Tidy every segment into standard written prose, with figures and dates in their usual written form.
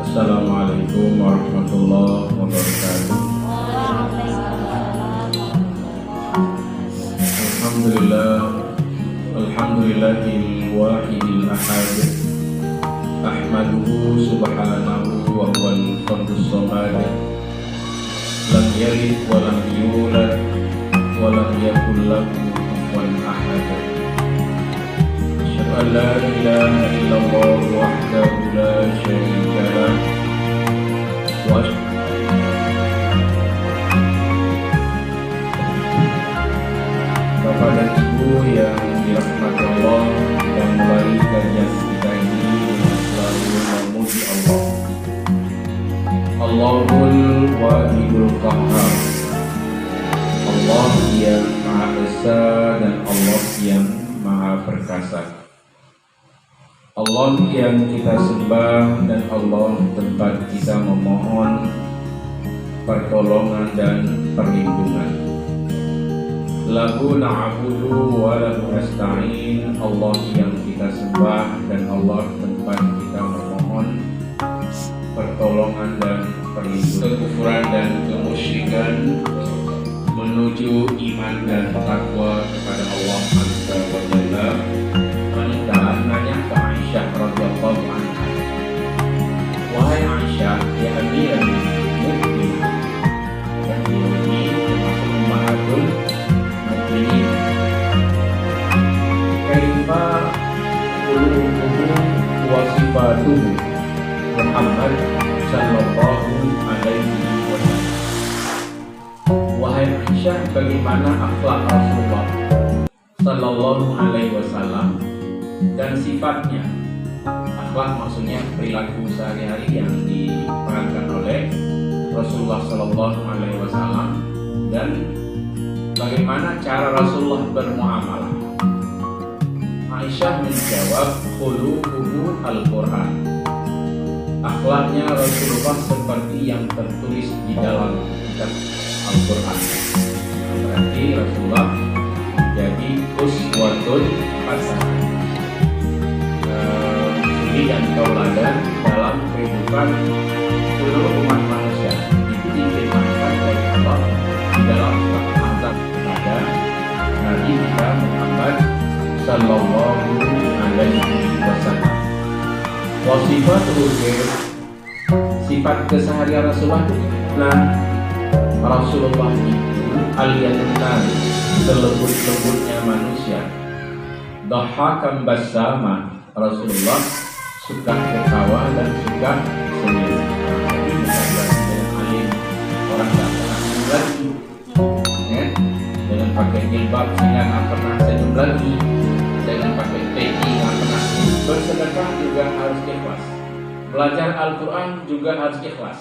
Assalamualaikum warahmatullahi wabarakatuh. Alhamdulillah, alhamdulillahil wahidil ahad. Ahmaduhu subhanahu wa huwal fardus samad. Lam yalid wa lam yulad wa lam yakul lahu kufuwan ahad. Asyhadu an la ilaha illallah wahdahu la syarika lah. Bapak dan Ibu yang dirahmati Allah, dan mulai kajian kita ini dengan selalu memuji Allah. Allahul Wahidul Qahhar, Allah yang Maha Esa dan Allah yang Maha Perkasa. Allah yang kita sembah dan Allah tempat kita memohon pertolongan dan perlindungan. Lahu na'budu wa lahu nasta'in, Allah yang kita sembah dan Allah tempat kita memohon pertolongan dan perlindungan. Kekufuran dan kemusyrikan menuju iman dan takwa kepada Allah Azza wa Jalla. Nanya ke Aisyah radhiyallahu anha, wahai Aisyah, ya Amirul Mukminin, yang ini termasuk ummahatul mukminin, kaifa qulubuhu wa sifatuhu Muhammad sallallahu alaihi wasallam. Wahai Aisyah, bagaimana akhlak Rasulullah sallallahu alaihi wasallam dan sifatnya. Akhlak maksudnya perilaku sehari-hari yang diperankan oleh Rasulullah Sallallahu Alaihi Wasallam, dan bagaimana cara Rasulullah bermuamalah. Aisyah menjawab, khuluquhu al-Quran. Akhlaknya Rasulullah seperti yang tertulis di dalam kitab Al-Quran. Berarti Rasulullah jadi uswatun hasanah, dan tauladan dalam kehidupan seluruh umat manusia. Itu difirmankan oleh Allah di dalam surat Al-Ahzab kepada Nabi kita Muhammad sallallahu alaihi wasallam. Wasifat ruhir, sifat keseharian Rasulullah itu, Rasulullah itu aliyanun, selembut-lembutnya manusia. Dhahakan basama, Rasulullah suka ketawa dan suka senyum. Jadi bukan berarti dengan alim orang tak pernah senyum lagi, ya? Dengan pakai jilbab sehingga tak pernah senyum lagi, dengan pakai peci tak pernah senyum. Bersedekah juga harus ikhlas, belajar Al-Quran juga harus ikhlas.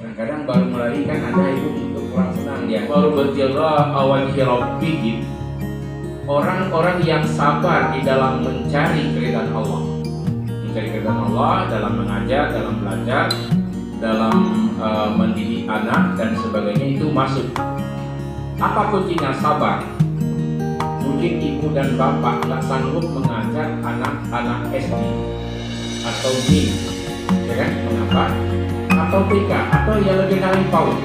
Kadang-kadang baru mulai kan ada ibu untuk kurang senang, dia baru berjilbab awal hirobihim. Orang-orang yang sabar di dalam mencari keridhaan Allah, mencari keridhaan Allah dalam mengajar, dalam belajar, dalam mendidik anak dan sebagainya, itu masuk. Apa kuncinya? Sabar. Mungkin ibu dan bapak nggak sanggup mengajar anak-anak SD atau MIN, ya kan? Mengapa? Atau TK atau yang lebih kali PAUD.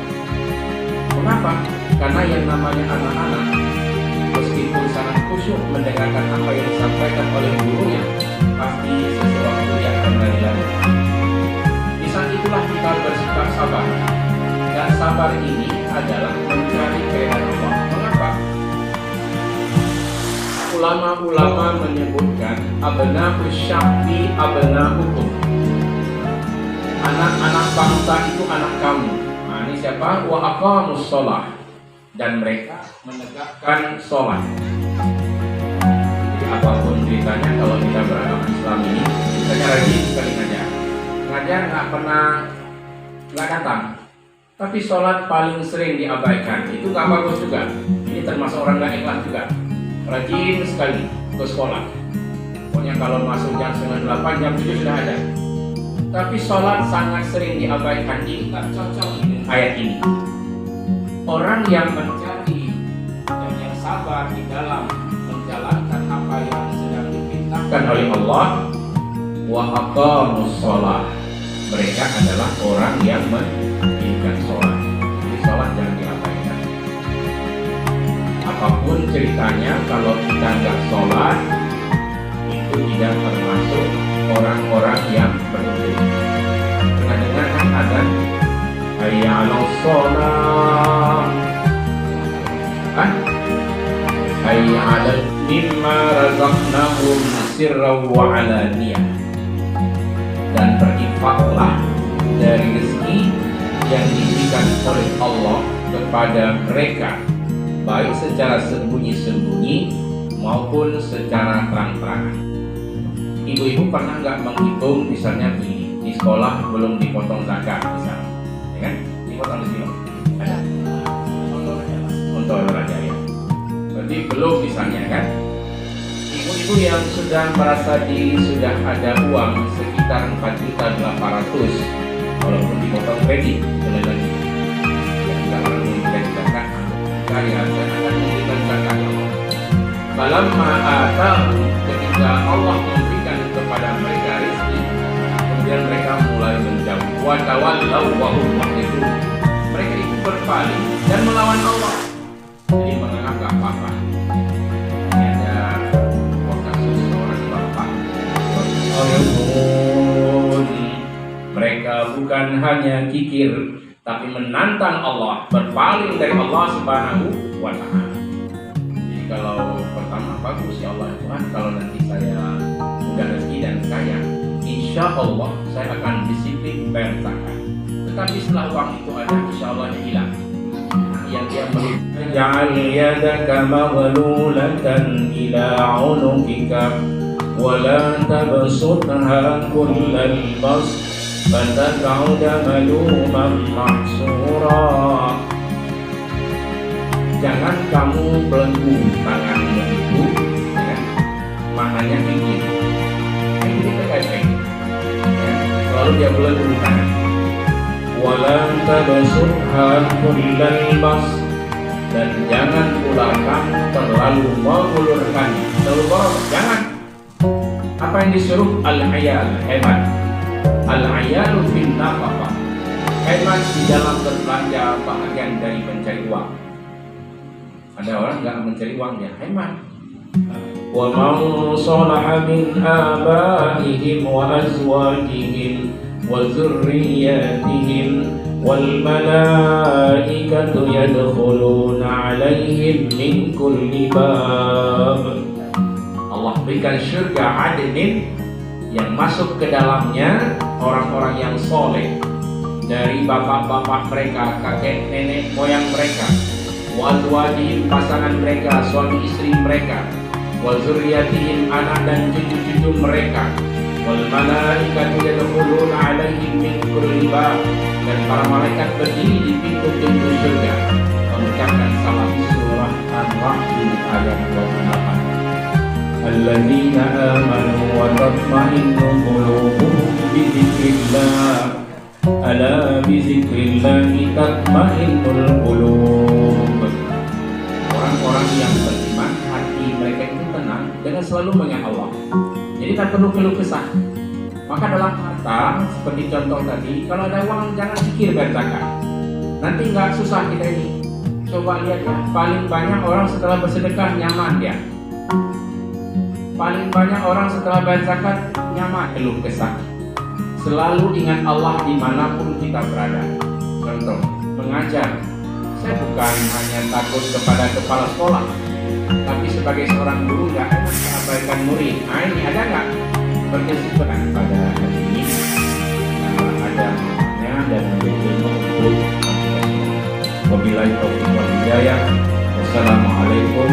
Mengapa? Karena yang namanya anak-anak, meskipun sangat khusyuk mendengarkan apa yang disampaikan oleh gurunya, pasti sesuatu yang akan lari-lari. Di saat itulah kita bersikap sabar, dan sabar ini adalah mencari keridhaan Allah. Mengapa? Ulama-ulama menyebutkan abna'u sya'bi abna'ukum, anak-anak bangsa itu anak kamu. Nah, ini siapa? Wa aqamus shalah, dan mereka menegakkan sholat. Jadi apapun ceritanya, kalau kita beragama Islam ini, kita rajin sekali ngajar nggak datang, tapi sholat paling sering diabaikan. Itu nggak bagus juga. Ini termasuk orang nggak ikhlas juga. Rajin sekali ke sekolah. Pokoknya kalau masuk jam 9:08, jam 7 sudah ada. Tapi sholat sangat sering diabaikan. Ini nggak cocok dengan ayat ini. Orang yang mencari dan yang sabar di dalam menjalankan apa yang sedang diperintahkan oleh Allah, wa aqamus shalah, mereka adalah orang yang meninggalkan sholat. Jadi sholat jangan diabaikan. Apapun ceritanya, kalau kita nggak sholat, itu tidak termasuk orang-orang yang berilmu. Pernah dengar kan azan? Hayya 'alas shalah. Kan? Hayya 'alal mimma razaqnahum sirran wa 'alaniyah. Dan berinfaklah dari rezeki yang diberikan oleh Allah kepada mereka, baik secara sembunyi-sembunyi maupun secara terang-terangan. Ibu-ibu pernah nggak menghitung misalnya di sekolah belum dipotong zakat misalnya, ya kan? Dipotong di sini ada untuk olahraga ya. Berarti belum misalnya kan? Ibu-ibu yang sudah merasa diri sudah ada uang sekitar 4.800.000, walaupun dipotong kredit, boleh lagi. Dan tidak orang memberikan zakat, kaya dan akan memberikan zakat Allah. Falamma atahum, ketika Allah memberikan kepada mereka rezeki, kemudian mereka mulai menjauh. Wa tawallaw wa hum mu'ridun. Mereka itu berpaling dan melawan Allah. Jadi menganggap gak apa-apa. Ini ada kasus seorang bapak. Mereka bukan hanya kikir, tapi menantang Allah, berpaling dari Allah Subhanahu wa Ta'ala. Jadi kalau pertama bagus ya Allah Tuhan, kalau nanti saya udah rezeki dan kaya, insya Allah saya akan disiplin bayar zakat. Tetapi setelah uang itu ada, insya Allah hilang. Yang dia melihat, ja'al yadaka maghlulatan ila 'unuqika wa la tabsutha kullal bast fataq'uda maluman mahsura. Jangan kamu belenggu tanganmu itu, ya, maknanya dingin. Ini kita kayak ya, selalu dia belenggu tangan. Wala tabsutha kullal bast, dan jangan pula kamu terlalu mengulurkan, terlalu boros, jangan. Apa yang disuruh? Al-hayal, hemat. Al-hayalu bin nafaqah, hemat di dalam berbelanja, bahagian dari mencari uang. Ada orang nggak mencari uang, dia hemat. Wa man salaha min abaihim wa azwajihim wa dzurriyyatihim wal malaikatu yadkhuluna 'alaihim min kulli bab. Allah berikan surga adnin yang masuk ke dalamnya orang-orang yang soleh dari bapak-bapak mereka, kakek nenek moyang mereka, wa azwajihim, pasangan mereka, suami istri mereka, wa dzurriyyatihim, anak dan cucu-cucu mereka, wal malaikatu yadkhuluna 'alaihim min kulli bab, dan para malaikat berdiri di pintu-pintu surga mengucapkan salam. Surah Ar-Ra'd ayat 28. Alladzina amanu wa tatma'innu qulubuhum bi dzikrillah, ala bi dzikrillah tatma'innul qulub. Orang-orang yang beriman, hati mereka itu tenang dengan selalu mengingat Allah. Jadi tak perlu keluh kesah. Maka dalam harta, seperti contoh tadi, kalau ada uang jangan pikir bayar zakat. Nanti nggak susah kita ini. Coba lihat ya, paling banyak orang setelah bersedekah nyaman dia. Paling banyak orang setelah bayar zakat nyaman, keluh kesah. Selalu ingat Allah dimanapun kita berada. Contoh, mengajar. Saya bukan hanya takut kepada kepala sekolah, tapi sebagai seorang guru nggak enak mengabaikan murid. Nah ini ada nggak berkesimpulan pada hari ini? Ada maknanya dan menjadi ilmu untuk aplikasi. Wabillahi taufiq wal hidayah. Wassalamualaikum